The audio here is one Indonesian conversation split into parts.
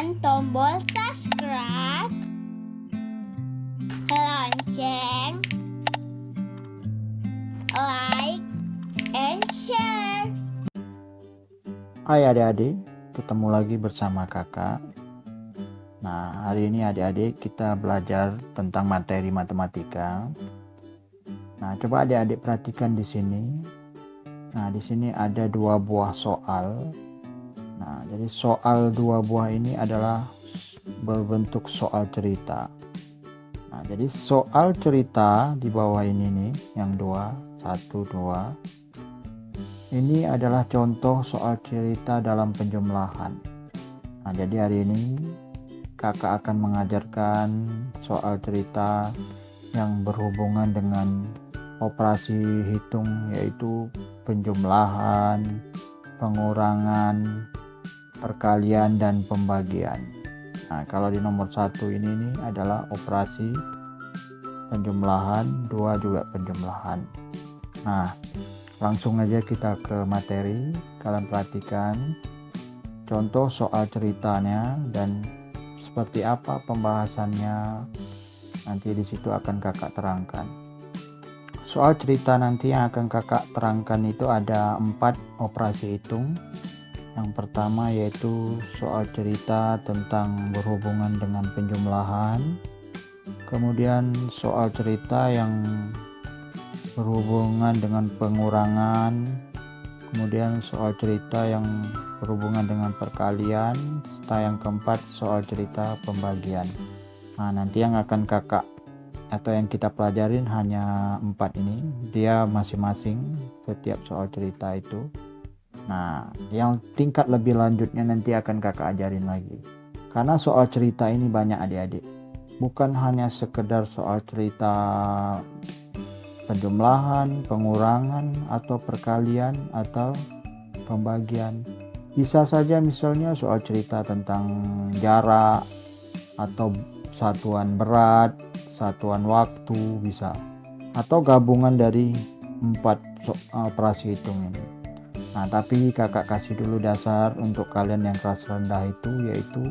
tekan tombol subscribe, lonceng, like, and share. Hai adik-adik, ketemu lagi bersama kakak. Nah, hari ini adik-adik kita belajar tentang materi matematika. Nah, coba adik-adik perhatikan di sini. Nah, di sini ada dua buah soal. Nah, jadi soal dua buah ini adalah berbentuk soal cerita. Nah, jadi soal cerita di bawah ini nih, yang dua, satu, dua. Ini adalah contoh soal cerita dalam penjumlahan. Nah, jadi hari ini kakak akan mengajarkan soal cerita yang berhubungan dengan operasi hitung, yaitu penjumlahan, pengurangan, perkalian, dan pembagian. Nah, kalau di nomor 1 ini nih adalah operasi penjumlahan, 2 juga penjumlahan. Nah, langsung aja kita ke materi. Kalian perhatikan contoh soal ceritanya dan seperti apa pembahasannya. Nanti di situ akan kakak terangkan. Soal cerita nanti yang akan kakak terangkan itu ada 4 operasi hitung. Yang pertama yaitu soal cerita tentang berhubungan dengan penjumlahan. Kemudian soal cerita yang berhubungan dengan pengurangan. Kemudian soal cerita yang berhubungan dengan perkalian. Serta yang keempat soal cerita pembagian. Nah, nanti yang akan kakak atau yang kita pelajarin hanya 4 ini. Dia masing-masing setiap soal cerita itu. Nah, yang tingkat lebih lanjutnya nanti akan kakak ajarin lagi. Karena soal cerita ini banyak adik-adik. Bukan hanya sekedar soal cerita penjumlahan, pengurangan, atau perkalian, atau pembagian. Bisa saja misalnya soal cerita tentang jarak, atau satuan berat, satuan waktu, bisa. Atau gabungan dari 4 operasi hitung ini. Nah, tapi kakak kasih dulu dasar untuk kalian yang kelas rendah itu, yaitu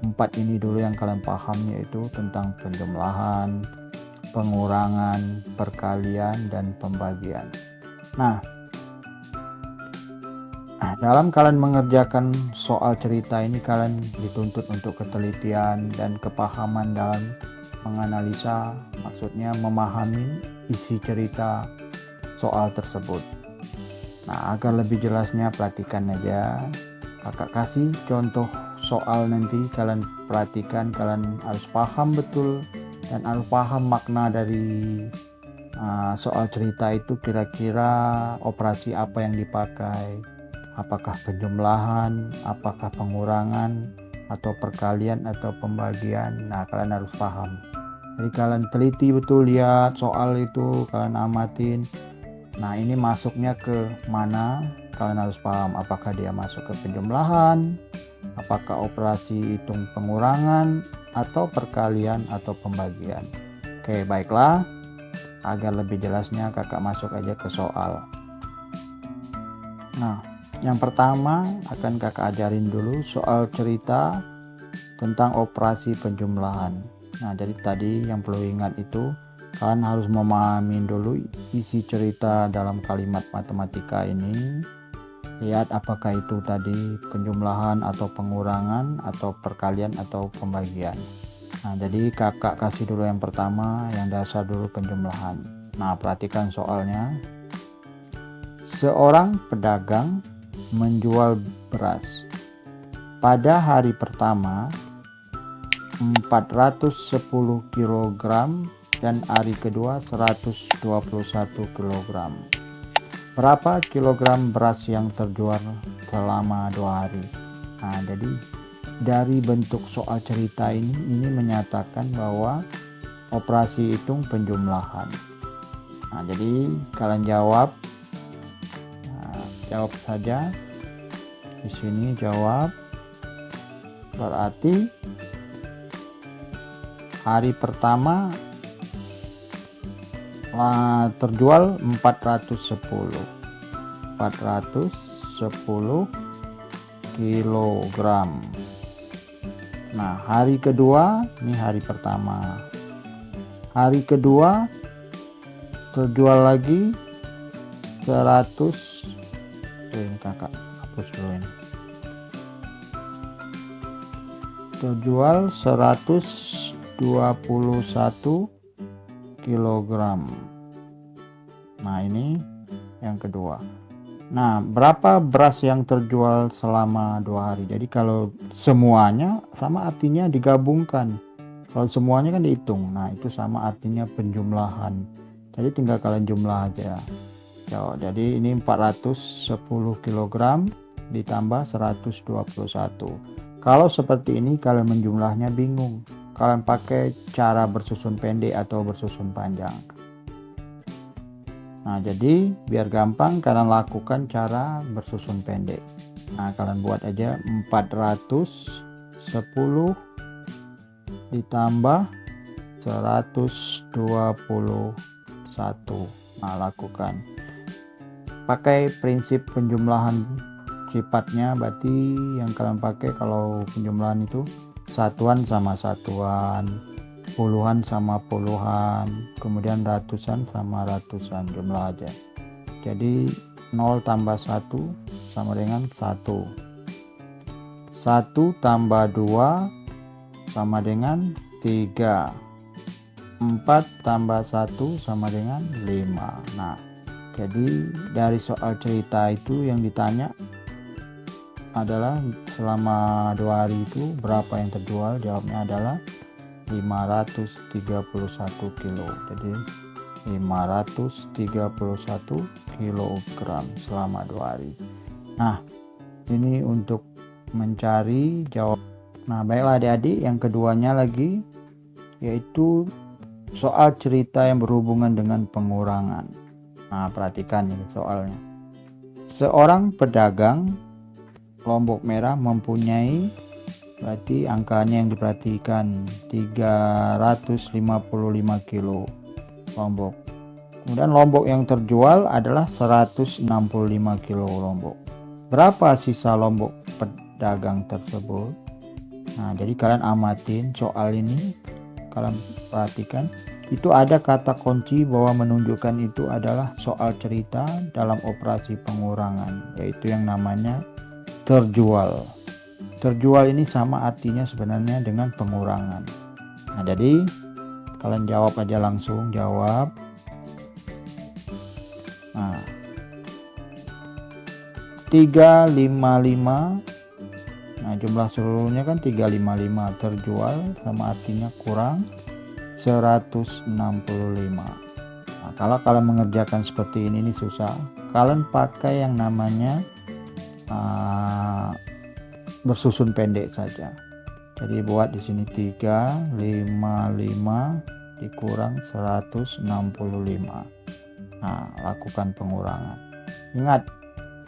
4 ini dulu yang kalian paham, yaitu tentang penjumlahan, pengurangan, perkalian, dan pembagian. Nah, dalam kalian mengerjakan soal cerita ini, kalian dituntut untuk ketelitian dan kepahaman dalam menganalisa, maksudnya memahami isi cerita soal tersebut. Nah, agar lebih jelasnya perhatikan aja, kakak kasih contoh soal nanti, kalian perhatikan, kalian harus paham betul dan harus paham makna dari soal cerita itu, kira-kira operasi apa yang dipakai, apakah penjumlahan, apakah pengurangan, atau perkalian, atau pembagian. Nah, kalian harus paham. Jadi kalian teliti betul, lihat soal itu, kalian amatin. Nah, ini masuknya ke mana, kalian harus paham. Apakah dia masuk ke penjumlahan, apakah operasi hitung pengurangan, atau perkalian, atau pembagian. Oke, baiklah. Agar lebih jelasnya kakak masuk aja ke soal. Nah, yang pertama akan kakak ajarin dulu soal cerita tentang operasi penjumlahan. Nah, jadi tadi yang perlu ingat itu, kalian harus memahami dulu isi cerita dalam kalimat matematika ini. Lihat apakah itu tadi penjumlahan atau pengurangan atau perkalian atau pembagian. Nah, jadi kakak kasih dulu yang pertama, yang dasar dulu penjumlahan. Nah, perhatikan soalnya. Seorang pedagang menjual beras. Pada hari pertama 410 kg dan hari kedua 121 kg. Berapa kilogram beras yang terjual selama 2 hari? Nah, jadi dari bentuk soal cerita ini menyatakan bahwa operasi hitung penjumlahan. Nah, jadi kalian jawab. Nah, jawab saja. Di sini jawab. Berarti hari pertama terjual 410 kilogram. Nah, hari kedua, ini hari pertama. Hari kedua terjual lagi 100. Ini kakak hapus dulu ini. Terjual 121 kilogram. Nah, ini yang kedua. Nah, berapa beras yang terjual selama 2 hari? Jadi kalau semuanya sama artinya digabungkan. Kalau semuanya kan dihitung. Nah, itu sama artinya penjumlahan. Jadi tinggal kalian jumlah aja. Jadi ini 410 kg ditambah 121. Kalau seperti ini kalian menjumlahnya bingung. Kalian pakai cara bersusun pendek atau bersusun panjang. Nah, jadi biar gampang kalian lakukan cara bersusun pendek. Nah, kalian buat aja 410 ditambah 121. Nah, lakukan. Pakai prinsip penjumlahan sifatnya, berarti yang kalian pakai kalau penjumlahan itu satuan sama satuan, puluhan sama puluhan, kemudian ratusan sama ratusan, jumlah aja. Jadi 0 tambah 1 sama dengan 1. 1 tambah 2 sama dengan 3. 4 tambah 1 sama dengan 5. Nah, jadi dari soal cerita itu yang ditanya adalah selama 2 hari itu berapa yang terjual. Jawabnya adalah 531 kilo. Jadi 531 kilogram selama 2 hari. Nah, ini untuk mencari jawab. Nah, baiklah adik-adik, yang keduanya lagi yaitu soal cerita yang berhubungan dengan pengurangan. Nah, perhatikan ini soalnya. Seorang pedagang Lombok Merah mempunyai, berarti angkanya yang diperhatikan 355 kilo lombok. Kemudian lombok yang terjual adalah 165 kilo lombok. Berapa sisa lombok pedagang tersebut? Nah, jadi kalian amatin soal ini, kalian perhatikan. Itu ada kata kunci bahwa menunjukkan itu adalah soal cerita dalam operasi pengurangan, yaitu yang namanya terjual. Terjual ini sama artinya sebenarnya dengan pengurangan. Nah, jadi kalian jawab aja langsung, jawab. Nah, 355. Nah, jumlah seluruhnya kan 355, terjual sama artinya kurang 165. Nah, kalau kalian mengerjakan seperti ini susah. Kalian pakai yang namanya bersusun pendek saja. Jadi buat di sini 355 dikurang 165. Nah, lakukan pengurangan. Ingat,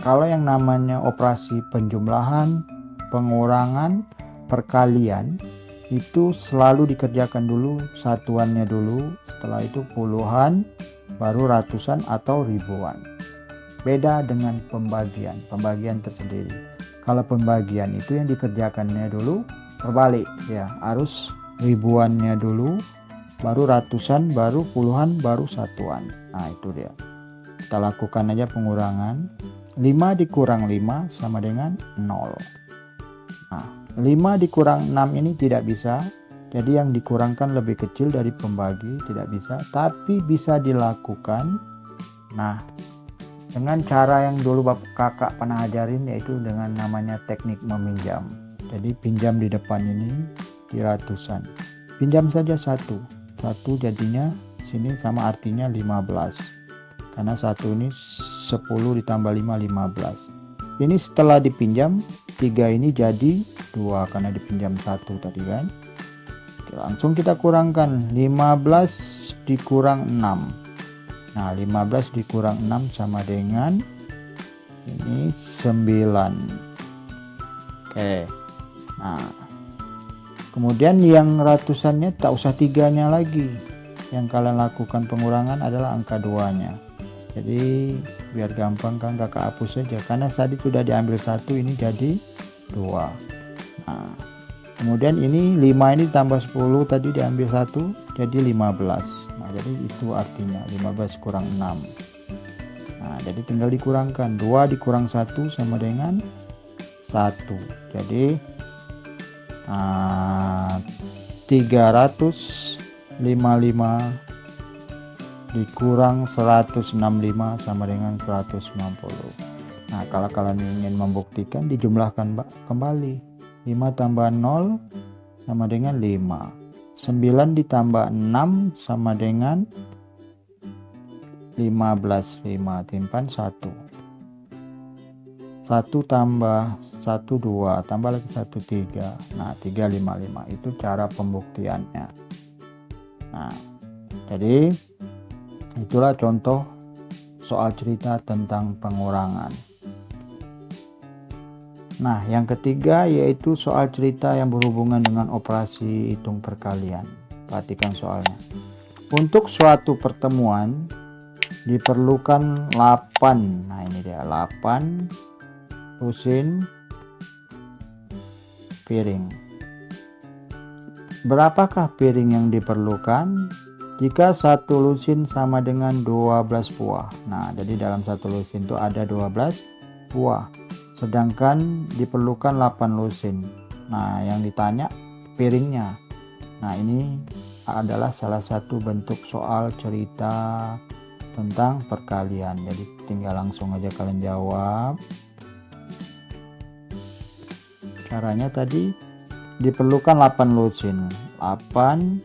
kalau yang namanya operasi penjumlahan, pengurangan, perkalian itu selalu dikerjakan dulu satuannya dulu, setelah itu puluhan, baru ratusan atau ribuan. Beda dengan pembagian tersendiri. Kalau pembagian itu yang dikerjakannya dulu terbalik ya, harus ribuannya dulu, baru ratusan, baru puluhan, baru satuan. Nah, itu dia. Kita lakukan aja pengurangan. 5 dikurang 5 sama dengan 0. Nah, 5 dikurang 6 ini tidak bisa. Jadi yang dikurangkan lebih kecil dari pembagi, tidak bisa, tapi bisa dilakukan. Nah, dengan cara yang dulu kakak pernah ajarin, yaitu dengan namanya teknik meminjam. Jadi pinjam di depan ini di ratusan. Pinjam saja satu jadinya sini sama artinya 15. Karena satu ini 10 ditambah 5, 15. Ini setelah dipinjam 3 ini jadi 2 karena dipinjam 1 tadi kan. Oke, langsung kita kurangkan 15 dikurang 6. Nah, 15 dikurang 6 sama dengan ini 9. Oke. Nah, kemudian yang ratusannya tak usah 3-nya lagi. Yang kalian lakukan pengurangan adalah angka 2-nya. Jadi biar gampang kan kakak hapus saja, karena tadi sudah diambil 1, ini jadi 2. Nah, Kemudian ini 5 ini tambah 10 tadi diambil 1 jadi 15. Nah, jadi itu artinya 15 kurang 6. Nah, jadi tinggal dikurangkan. 2 dikurang 1 sama dengan 1. Jadi 355 dikurang 165 sama dengan 190. Nah, kalau kalian ingin membuktikan, dijumlahkan kembali. 5 tambah 0 sama dengan 5. 9 ditambah 6 sama dengan 15. 5 timpan 1. 1 tambah 1 2 tambah lagi 1 3. Nah, 355 itu cara pembuktiannya. Nah, jadi itulah contoh soal cerita tentang pengurangan. Nah, yang ketiga yaitu soal cerita yang berhubungan dengan operasi hitung perkalian. Perhatikan soalnya. Untuk suatu pertemuan diperlukan 8. Nah, ini dia 8 lusin piring. Berapakah piring yang diperlukan jika satu lusin sama dengan 12 buah? Nah, jadi dalam satu lusin itu ada 12 buah. Sedangkan diperlukan 8 lusin. Nah, yang ditanya piringnya. Nah, ini adalah salah satu bentuk soal cerita tentang perkalian. Jadi tinggal langsung aja kalian jawab. Caranya tadi diperlukan 8 lusin. 8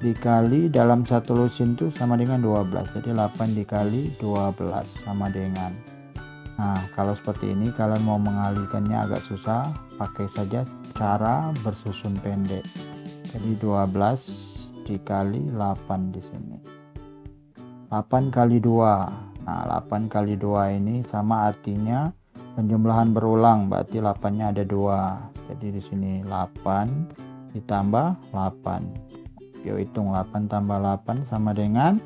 dikali dalam satu lusin itu sama dengan 12. Jadi 8 dikali 12 sama dengan. Nah, kalau seperti ini kalian mau mengalihkannya agak susah, pakai saja cara bersusun pendek. Jadi 12 dikali 8 di sini. 8 kali 2. Nah, 8 kali 2 ini sama artinya penjumlahan berulang, berarti 8-nya ada 2. Jadi di sini 8 ditambah 8. Yuk hitung 8 tambah 8 sama dengan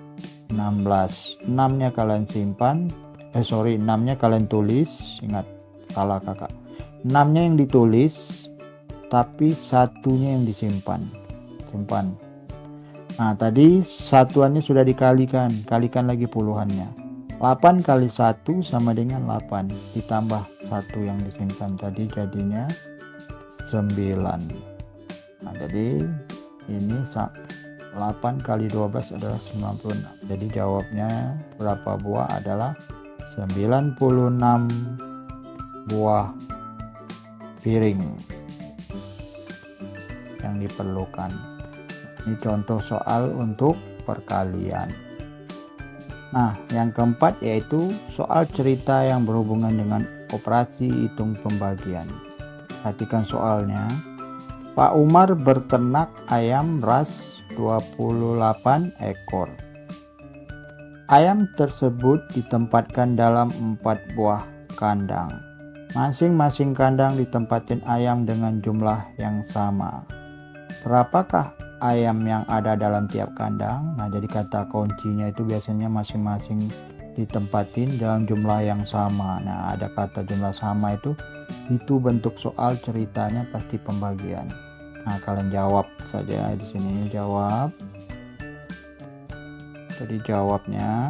16. 6-nya kalian simpan. 6-nya kalian tulis. Ingat, salah kakak. 6-nya yang ditulis, tapi 1-nya yang disimpan. Simpan. Nah, tadi satuannya sudah dikalikan. Kalikan lagi puluhannya. 8 kali 1 sama dengan 8. Ditambah 1 yang disimpan tadi jadinya 9. Nah, jadi ini 8 kali 12 adalah 96. Jadi jawabnya berapa buah adalah 96 buah piring yang diperlukan. Ini contoh soal untuk perkalian. Nah, yang keempat yaitu soal cerita yang berhubungan dengan operasi hitung pembagian. Perhatikan soalnya. Pak Umar berternak ayam ras 28 ekor. Ayam tersebut ditempatkan dalam 4 buah kandang. Masing-masing kandang ditempatin ayam dengan jumlah yang sama. Berapakah ayam yang ada dalam tiap kandang? Nah, jadi kata kuncinya itu biasanya masing-masing ditempatin dalam jumlah yang sama. Nah, ada kata jumlah sama itu bentuk soal ceritanya pasti pembagian. Nah, kalian jawab saja di sini, jawab. Jadi jawabnya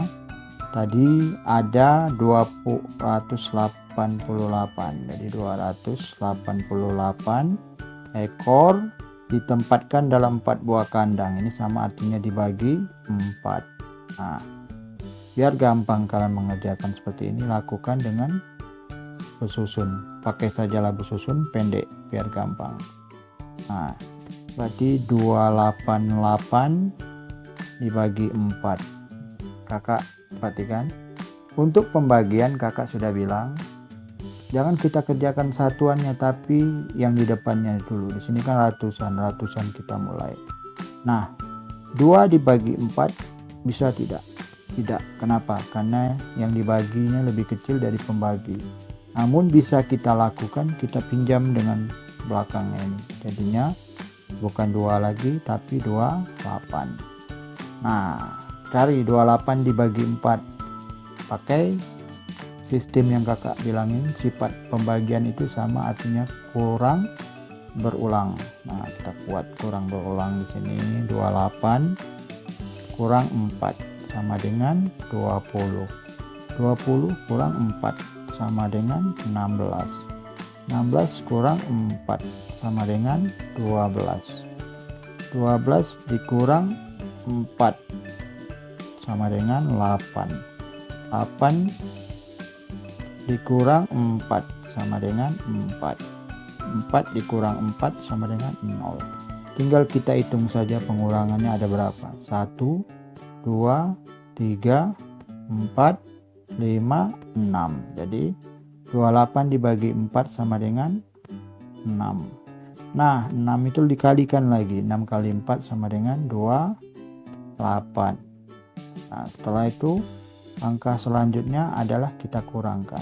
tadi ada 288. Jadi 288 ekor ditempatkan dalam 4 buah kandang. Ini sama artinya dibagi 4. Nah, biar gampang kalian mengerjakan seperti ini, lakukan dengan bersusun. Pakai sajalah bersusun pendek biar gampang. Nah, berarti 288 dibagi 4. Kakak perhatikan. Untuk pembagian kakak sudah bilang, jangan kita kerjakan satuannya tapi yang di depannya dulu. Di sini kan ratusan kita mulai. Nah, 2 dibagi 4 bisa tidak? Tidak. Kenapa? Karena yang dibaginya lebih kecil dari pembagi. Namun bisa kita lakukan, kita pinjam dengan belakangnya ini. Jadinya bukan 2 lagi tapi 28. Nah, cari 28 dibagi 4. Pakai sistem yang kakak bilangin, sifat pembagian itu sama artinya kurang berulang. Nah, kita buat kurang berulang di sini. 28 kurang 4 sama dengan 20. 20 kurang 4 sama dengan 16. 16 kurang 4 sama dengan 12. 12 dikurang 4 sama dengan 8. 8 dikurang 4 sama dengan 4. 4 dikurang 4 sama dengan 0. Tinggal kita hitung saja pengurangannya ada berapa. 1, 2, 3, 4, 5, 6. Jadi 28 dibagi 4 sama dengan 6. Nah, 6 itu dikalikan lagi. 6 kali 4 sama dengan 28. Nah, setelah itu angka selanjutnya adalah kita kurangkan.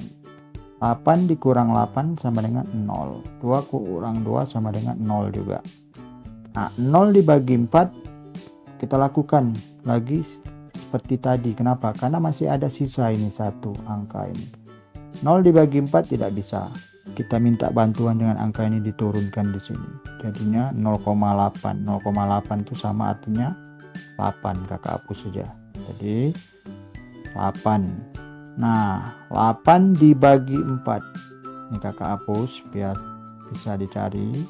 8 dikurang 8 sama dengan 0. 2 kurang 2 sama dengan 0 juga. Nah, 0 dibagi 4 kita lakukan lagi seperti tadi. Kenapa? Karena masih ada sisa ini satu angka ini. 0 dibagi 4 tidak bisa. Kita minta bantuan dengan angka ini diturunkan di sini. Jadinya 0,8. 0,8 itu sama artinya 8. Kakak hapus saja. Jadi 8. Nah, 8 dibagi 4. Ini kakak hapus biar bisa dicari.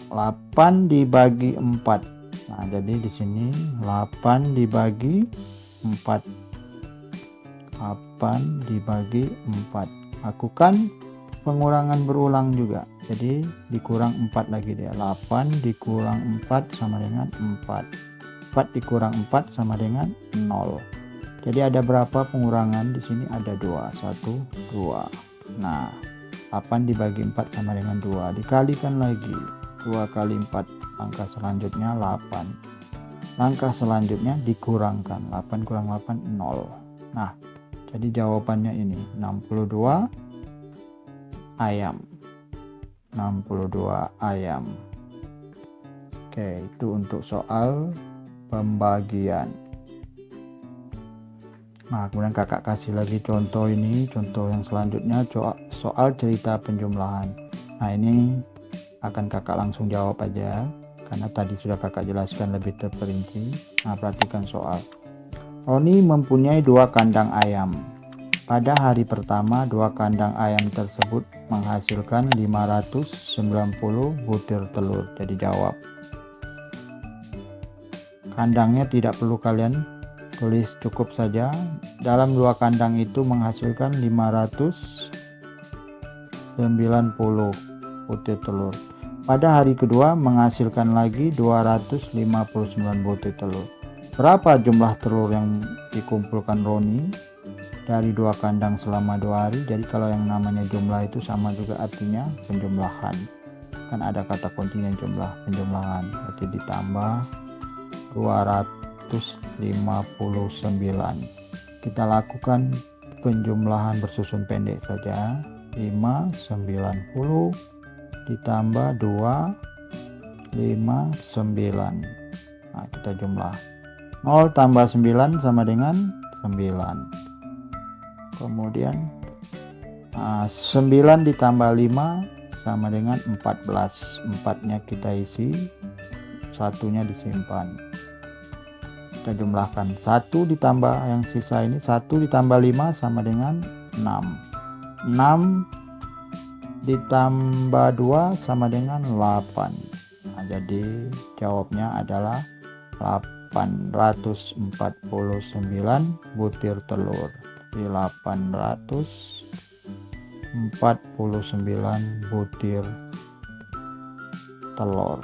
8 dibagi 4. Nah, jadi di sini 8 dibagi 4. 8 dibagi 4. Lakukan pengurangan berulang juga. Jadi dikurang 4 lagi dia. 8 dikurang 4 sama dengan 4. 4 dikurang 4 sama dengan 0. Jadi ada berapa pengurangan di sini? Ada 2. 1, 2. Nah, 8 dibagi 4 sama dengan 2. Dikalikan lagi. 2 kali 4. Langkah selanjutnya 8. Langkah selanjutnya dikurangkan. 8 kurang 8, 0. Nah, jadi jawabannya ini 62 ayam. 62 ayam. Oke, itu untuk soal pembagian. Nah, kemudian kakak kasih lagi contoh ini, contoh yang selanjutnya soal cerita penjumlahan. Nah, ini akan kakak langsung jawab aja karena tadi sudah kakak jelaskan lebih terperinci. Nah, perhatikan soal. Roni mempunyai 2 kandang ayam. Pada hari pertama, 2 kandang ayam tersebut menghasilkan 590 butir telur. Jadi jawab. Kandangnya tidak perlu kalian tulis, cukup saja. Dalam 2 kandang itu menghasilkan 590 butir telur. Pada hari kedua menghasilkan lagi 259 butir telur. Berapa jumlah telur yang dikumpulkan Roni dari 2 kandang selama 2 hari? Jadi kalau yang namanya jumlah itu sama juga artinya penjumlahan. Kan ada kata kuncinya jumlah, penjumlahan. Berarti ditambah 259. Kita lakukan penjumlahan bersusun pendek saja. 590 ditambah 2, 59. Nah, kita jumlah 0 tambah 9 sama dengan 9. Kemudian 9 ditambah 5 sama dengan 14. 4 nya kita isi, 1-nya disimpan. Kita jumlahkan 1 ditambah yang sisa ini, 1 ditambah 5 sama dengan 6. 6 ditambah 2 sama dengan 8. Nah, jadi jawabnya adalah 849 butir telur. Jadi 849 butir telur.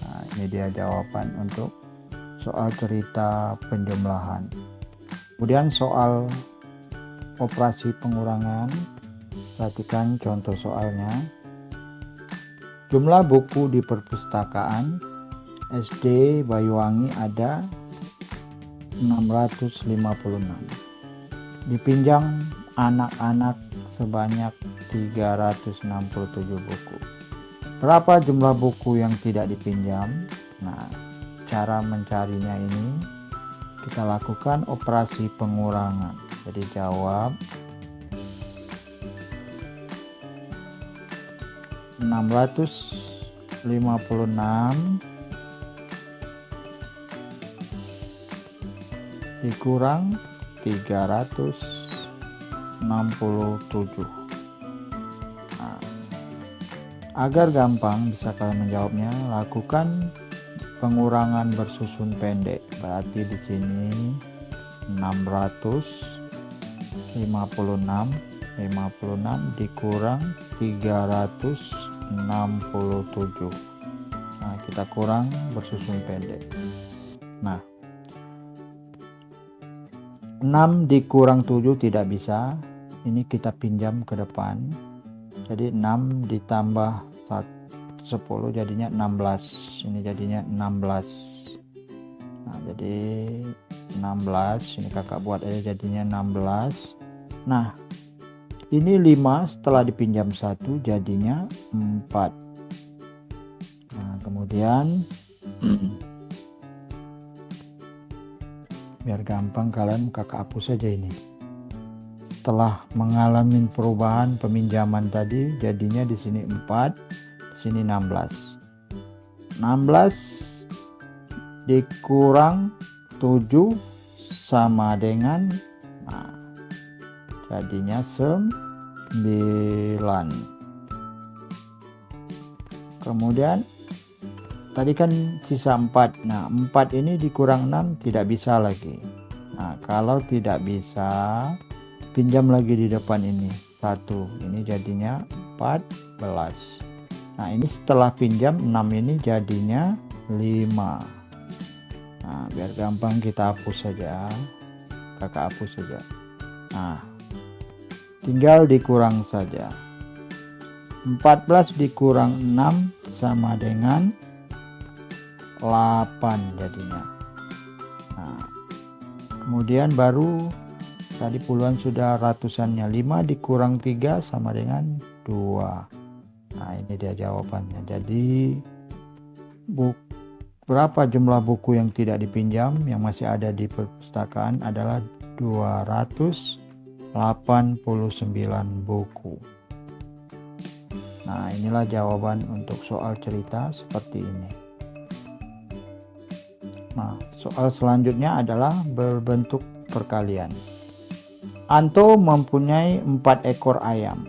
Nah, ini dia jawaban untuk soal cerita penjumlahan. Kemudian soal operasi pengurangan, perhatikan contoh soalnya. Jumlah buku di perpustakaan SD Banyuwangi ada 656. Dipinjam anak-anak sebanyak 367 buku. Berapa jumlah buku yang tidak dipinjam? Nah, cara mencarinya ini kita lakukan operasi pengurangan. Jadi jawab 656 dikurang 367. Nah, agar gampang bisa kalian menjawabnya, lakukan pengurangan bersusun pendek. Berarti di sini 656 dikurang 367. Nah, kita kurang bersusun pendek. Nah, 6 dikurang 7 tidak bisa. Ini kita pinjam ke depan. Jadi 6 ditambah 10 jadinya 16. Ini jadinya 16. Nah, jadi 16. Ini kakak buat aja jadinya 16. Nah, ini 5 setelah dipinjam 1 jadinya 4. Nah, kemudian biar gampang kalian kakak hapus saja ini. Setelah mengalami perubahan peminjaman tadi jadinya di sini 4, di sini 16. 16 dikurang 7 sama dengan jadinya 9. Kemudian tadi kan sisa 4. Nah, 4 ini dikurang 6 tidak bisa lagi. Nah, kalau tidak bisa, pinjam lagi di depan ini 1. Ini jadinya 14. Nah, ini setelah pinjam 6 ini jadinya 5. Nah, biar gampang kita hapus saja. Kakak hapus saja. Nah, tinggal dikurang saja. 14 dikurang 6 sama dengan 8 jadinya. Nah, kemudian baru tadi puluhan sudah ratusannya. 5 dikurang 3 sama dengan 2. Nah, ini dia jawabannya. Jadi berapa jumlah buku yang tidak dipinjam yang masih ada di perpustakaan adalah 289 buku. Nah, inilah jawaban untuk soal cerita seperti ini. Nah, soal selanjutnya adalah berbentuk perkalian. Anto mempunyai 4 ekor ayam.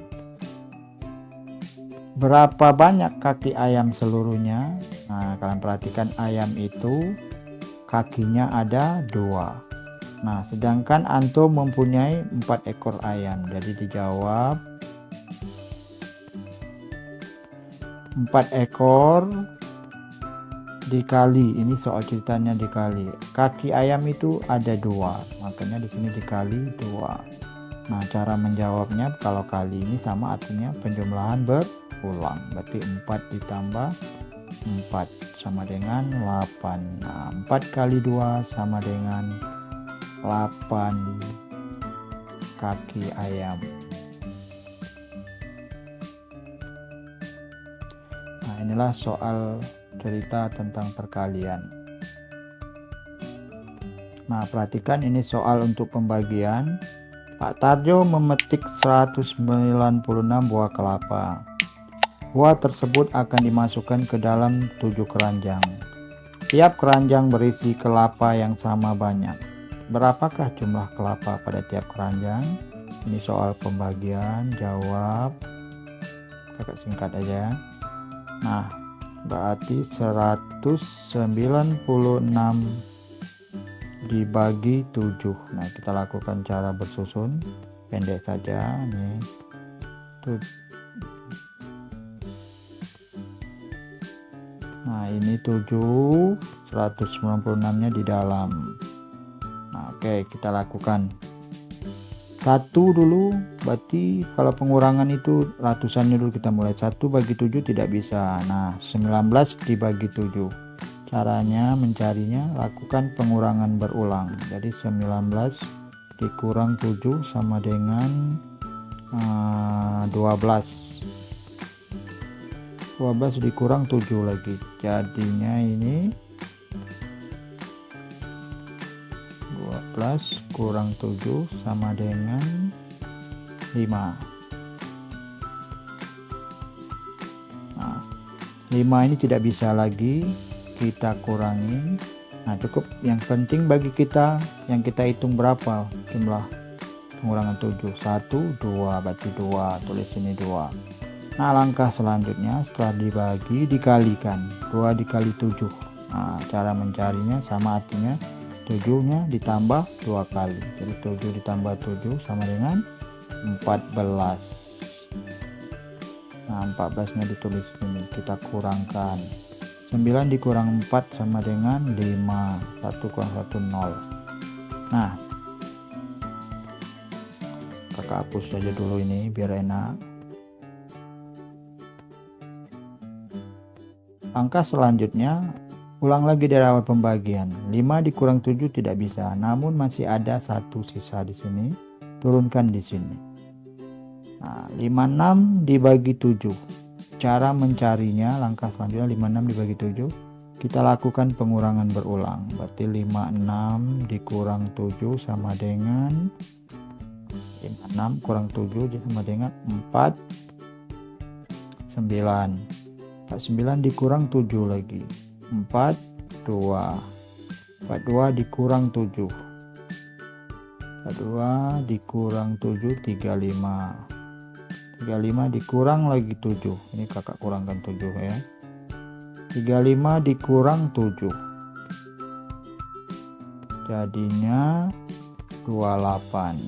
Berapa banyak kaki ayam seluruhnya? Nah, kalian perhatikan ayam itu kakinya ada 2. Nah, sedangkan Anto mempunyai 4 ekor ayam. Jadi dijawab 4 ekor dikali, ini soal ceritanya dikali. Kaki ayam itu ada 2, makanya di sini dikali 2. Nah, cara menjawabnya kalau kali ini sama artinya penjumlahan berulang. Berarti 4 ditambah 4 sama dengan 8. Nah, 4 kali 2 sama dengan 8 kaki ayam. Nah, inilah soal cerita tentang perkalian. Nah, perhatikan ini soal untuk pembagian. Pak Tarjo memetik 196 buah kelapa. Buah tersebut akan dimasukkan ke dalam 7 keranjang. Tiap keranjang berisi kelapa yang sama banyak. Berapakah jumlah kelapa pada tiap keranjang? Ini soal pembagian, jawab. Kakak singkat aja. Nah, berarti 196 dibagi 7. Nah, kita lakukan cara bersusun pendek saja nih. Nah, ini 7, 196 nya di dalam. Nah, oke, kita lakukan 1 dulu. Berarti kalau pengurangan itu ratusannya dulu, kita mulai 1 bagi 7 tidak bisa. Nah, 19 dibagi 7. Caranya mencarinya lakukan pengurangan berulang. Jadi 19 dikurang 7 sama dengan 12. 12 dikurang 7 lagi. Jadinya ini 12 14 kurang 7 sama dengan 5. Nah, 5 ini tidak bisa lagi kita kurangi. Nah, cukup yang penting bagi kita yang kita hitung berapa jumlah pengurangan 7. 1, 2, berarti 2, tulis ini 2. Nah, langkah selanjutnya setelah dibagi dikalikan. 2 dikali 7. Nah, cara mencarinya sama, artinya 7-nya ditambah 2 kali. Jadi 7 ditambah 7 sama dengan 14. Nah, 14-nya ditulis ini, kita kurangkan. 9 dikurang 4 sama dengan 5. 1 kurang 1, 0. Nah, kakak hapus saja dulu ini biar enak. Langkah selanjutnya, ulang lagi dari awal pembagian. 5 dikurang 7 tidak bisa, namun masih ada 1 sisa di sini. Turunkan di sini. Nah, 56 dibagi 7. Cara mencarinya, langkah selanjutnya 56 dibagi 7. Kita lakukan pengurangan berulang. Berarti 56 dikurang 7 sama dengan 56 kurang 7 sama dengan 49. 49 dikurang 7 lagi. 42. 42 dikurang 7. 42 dikurang 7, 35. 35 dikurang lagi 7. Ini kakak kurangkan 7 ya. 35 dikurang 7. Jadinya 28.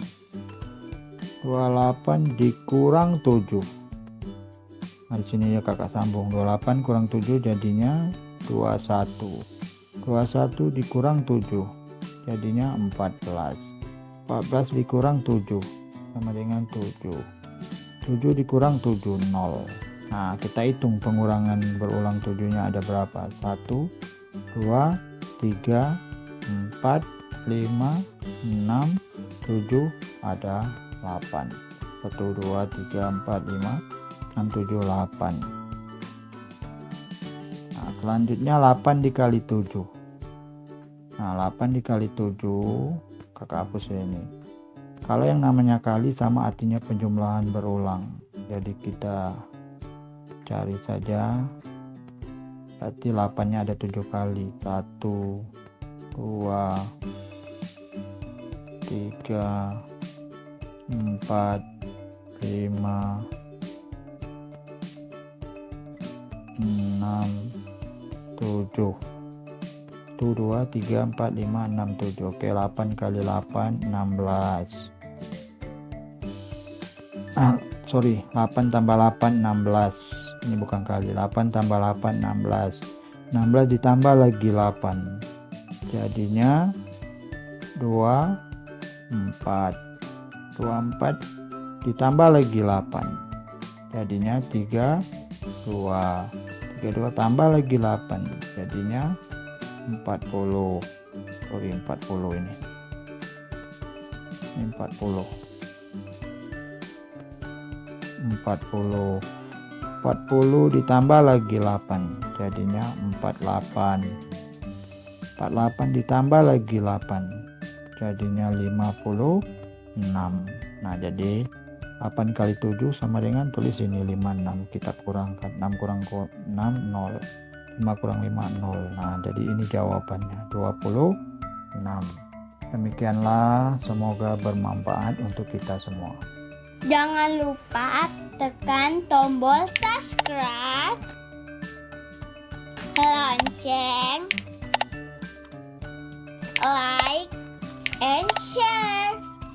28 dikurang 7. Nah, di sini ya kakak sambung. 28 kurang 7 jadinya 21. 21 dikurang 7 jadinya 14. 14 dikurang 7 sama dengan 7. 7 dikurang 7, 0. Nah, kita hitung pengurangan berulang 7-nya ada berapa? 1, 2, 3, 4, 5, 6, 7, ada 8. 1, 2, 3, 4, 5, 6, 7, 8. Nah, selanjutnya 8 dikali 7. Nah, 8 dikali 7, kakak hapus ini. Kalau yang namanya kali sama artinya penjumlahan berulang. Jadi kita cari saja. Berarti 8-nya ada 7 kali. 1, 2, 3, 4, 5, 6, 7. 1, 2, 3, 4, 5, 6, 7. Oke, 8 kali 8, 16. 8 tambah 8, 16. Ini bukan kali. 8 tambah 8, 16. 16 ditambah lagi 8. Jadinya 24. 24 ditambah lagi 8. Jadinya 32. 32 tambah lagi 8. Jadinya 40. Sorry, 40 ini. Ini 40. 40 ditambah lagi 8 jadinya 48. 48 ditambah lagi 8 jadinya 56. Nah, jadi 8 kali 7 sama dengan, tulis ini 56. Kita kurangkan 6 kurang 6, 0. 5 kurang 5, 0. Nah, jadi ini jawabannya 26. Demikianlah, semoga bermanfaat untuk kita semua. Jangan lupa tekan tombol subscribe, lonceng,